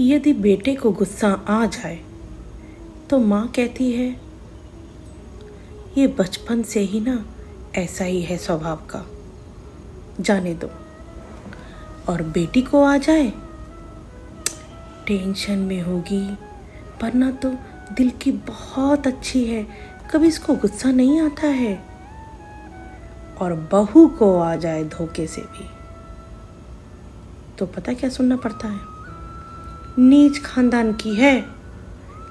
यदि बेटे को गुस्सा आ जाए तो माँ कहती है ये बचपन से ही ना ऐसा ही है स्वभाव का, जाने दो। और बेटी को आ जाए, टेंशन में होगी, वरना तो दिल की बहुत अच्छी है, कभी इसको गुस्सा नहीं आता है। और बहू को आ जाए धोखे से भी, तो पता क्या सुनना पड़ता है? नीच खानदान की है,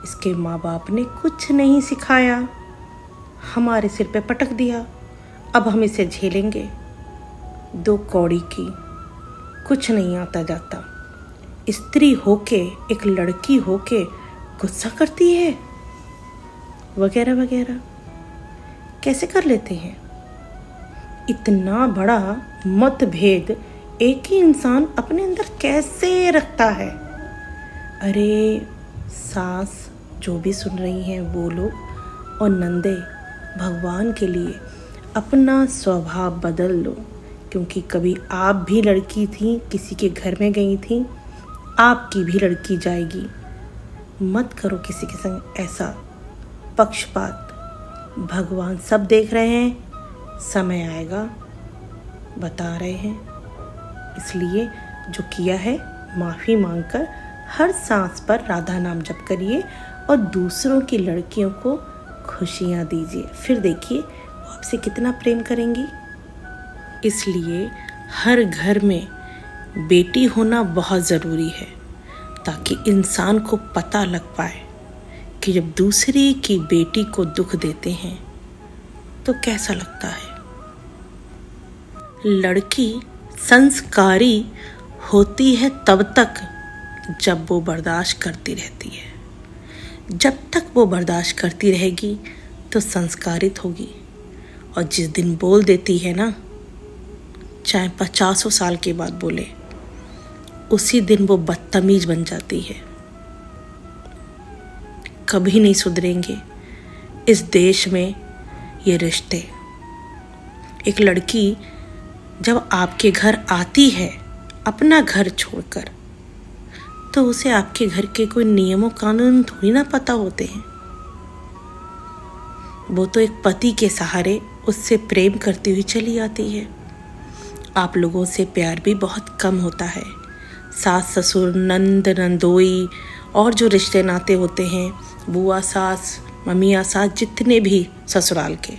इसके माँ बाप ने कुछ नहीं सिखाया, हमारे सिर पे पटक दिया, अब हम इसे झेलेंगे। दो कौड़ी की, कुछ नहीं आता जाता। स्त्री होके, एक लड़की होके गुस्सा करती है, वगैरह वगैरह। कैसे कर लेते हैं? इतना बड़ा मतभेद एक ही इंसान अपने अंदर कैसे रखता है? अरे सास जो भी सुन रही हैं वो लोग, और नंदे, भगवान के लिए अपना स्वभाव बदल लो, क्योंकि कभी आप भी लड़की थी, किसी के घर में गई थी, आपकी भी लड़की जाएगी। मत करो किसी के संग ऐसा पक्षपात। भगवान सब देख रहे हैं, समय आएगा, बता रहे हैं। इसलिए जो किया है माफ़ी मांगकर हर सांस पर राधा नाम जप करिए और दूसरों की लड़कियों को खुशियाँ दीजिए। फिर देखिए वो आपसे कितना प्रेम करेंगी। इसलिए हर घर में बेटी होना बहुत ज़रूरी है, ताकि इंसान को पता लग पाए कि जब दूसरी की बेटी को दुख देते हैं तो कैसा लगता है। लड़की संस्कारी होती है तब तक जब वो बर्दाश्त करती रहती है। जब तक वो बर्दाश्त करती रहेगी तो संस्कारित होगी, और जिस दिन बोल देती है ना, चाहे 50 साल के बाद बोले, उसी दिन वो बदतमीज बन जाती है। कभी नहीं सुधरेंगे इस देश में ये रिश्ते। एक लड़की जब आपके घर आती है अपना घर छोड़कर, तो उसे आपके घर के कोई नियमों कानून थोड़ी ना पता होते हैं। वो तो एक पति के सहारे उससे प्रेम करती हुई चली आती है। आप लोगों से प्यार भी बहुत कम होता है। सास ससुर, नंद नंदोई और जो रिश्ते नाते होते हैं, बुआ सास, मम्मिया सास, जितने भी ससुराल के,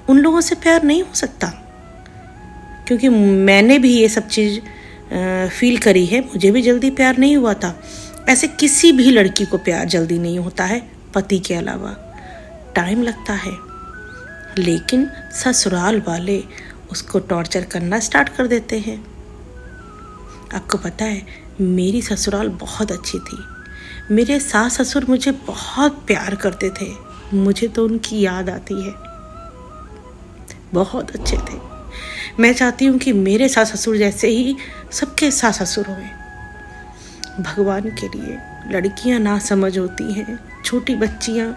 उन लोगों से प्यार नहीं हो सकता। क्योंकि मैंने भी ये सब चीज़ फील करी है, मुझे भी जल्दी प्यार नहीं हुआ था। ऐसे किसी भी लड़की को प्यार जल्दी नहीं होता है, पति के अलावा टाइम लगता है। लेकिन ससुराल वाले उसको टॉर्चर करना स्टार्ट कर देते हैं। आपको पता है, मेरी ससुराल बहुत अच्छी थी। मेरे सास ससुर मुझे बहुत प्यार करते थे, मुझे तो उनकी याद आती है। बहुत अच्छे थे। मैं चाहती हूँ कि मेरे सास ससुर जैसे ही सबके सास ससुर हों। भगवान के लिए लड़कियाँ ना समझ होती हैं, छोटी बच्चियाँ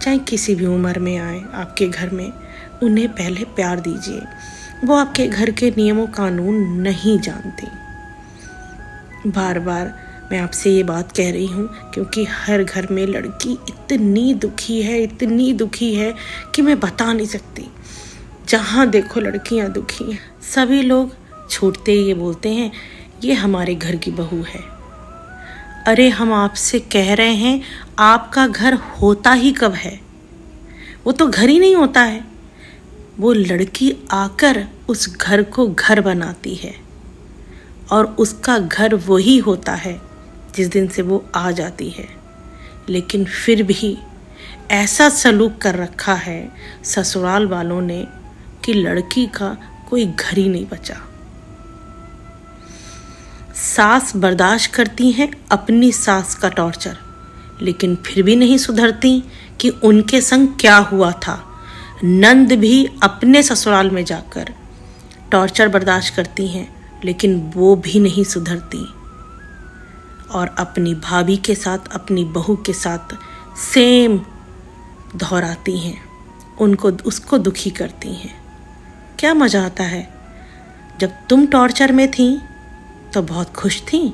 चाहे किसी भी उम्र में आए आपके घर में, उन्हें पहले प्यार दीजिए। वो आपके घर के नियमों कानून नहीं जानती। बार बार मैं आपसे ये बात कह रही हूँ क्योंकि हर घर में लड़की इतनी दुखी है, इतनी दुखी है कि मैं बता नहीं सकती। जहाँ देखो लड़कियाँ दुखी हैं। सभी लोग छूटते ही ये बोलते हैं, ये हमारे घर की बहू है। अरे हम आपसे कह रहे हैं, आपका घर होता ही कब है? वो तो घर ही नहीं होता है। वो लड़की आकर उस घर को घर बनाती है, और उसका घर वही होता है जिस दिन से वो आ जाती है। लेकिन फिर भी ऐसा सलूक कर रखा है ससुराल वालों ने कि लड़की का कोई घर ही नहीं बचा। सास बर्दाश्त करती हैं अपनी सास का टॉर्चर, लेकिन फिर भी नहीं सुधरती कि उनके संग क्या हुआ था। नंद भी अपने ससुराल में जाकर टॉर्चर बर्दाश्त करती हैं, लेकिन वो भी नहीं सुधरती, और अपनी भाभी के साथ, अपनी बहू के साथ सेम दोहराती हैं, उसको दुखी करती हैं। क्या मज़ा आता है? जब तुम टॉर्चर में थी तो बहुत खुश थी,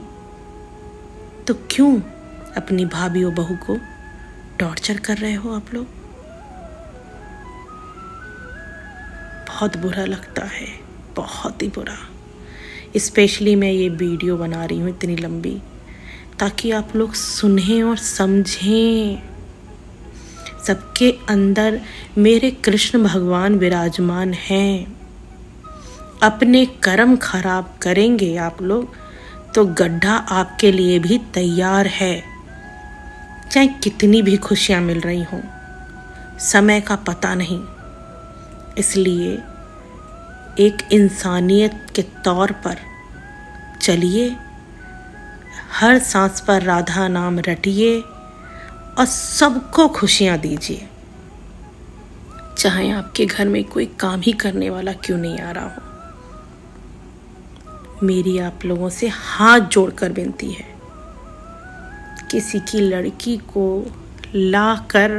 तो क्यों अपनी भाभी और बहू को टॉर्चर कर रहे हो आप लोग? बहुत बुरा लगता है, बहुत ही बुरा। स्पेशली मैं ये वीडियो बना रही हूँ इतनी लंबी, ताकि आप लोग सुनें और समझें। सबके अंदर मेरे कृष्ण भगवान विराजमान हैं। अपने कर्म खराब करेंगे आप लोग तो गड्ढा आपके लिए भी तैयार है। चाहे कितनी भी खुशियाँ मिल रही हों, समय का पता नहीं। इसलिए एक इंसानियत के तौर पर चलिए, हर सांस पर राधा नाम रटिए और सबको खुशियाँ दीजिए, चाहे आपके घर में कोई काम ही करने वाला क्यों नहीं आ रहा हो। मेरी आप लोगों से हाथ जोड़कर विनती है, किसी की लड़की को लाकर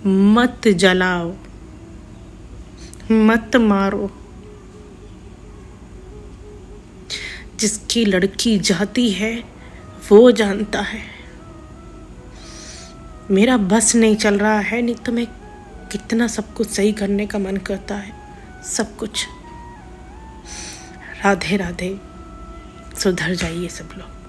मत जलाओ, मत मारो। जिसकी लड़की जाती है वो जानता है। मेरा बस नहीं चल रहा है, नहीं तो मैं कितना सब कुछ सही करने का मन करता है, सब कुछ। राधे राधे, सुधर जाइए सब लोग।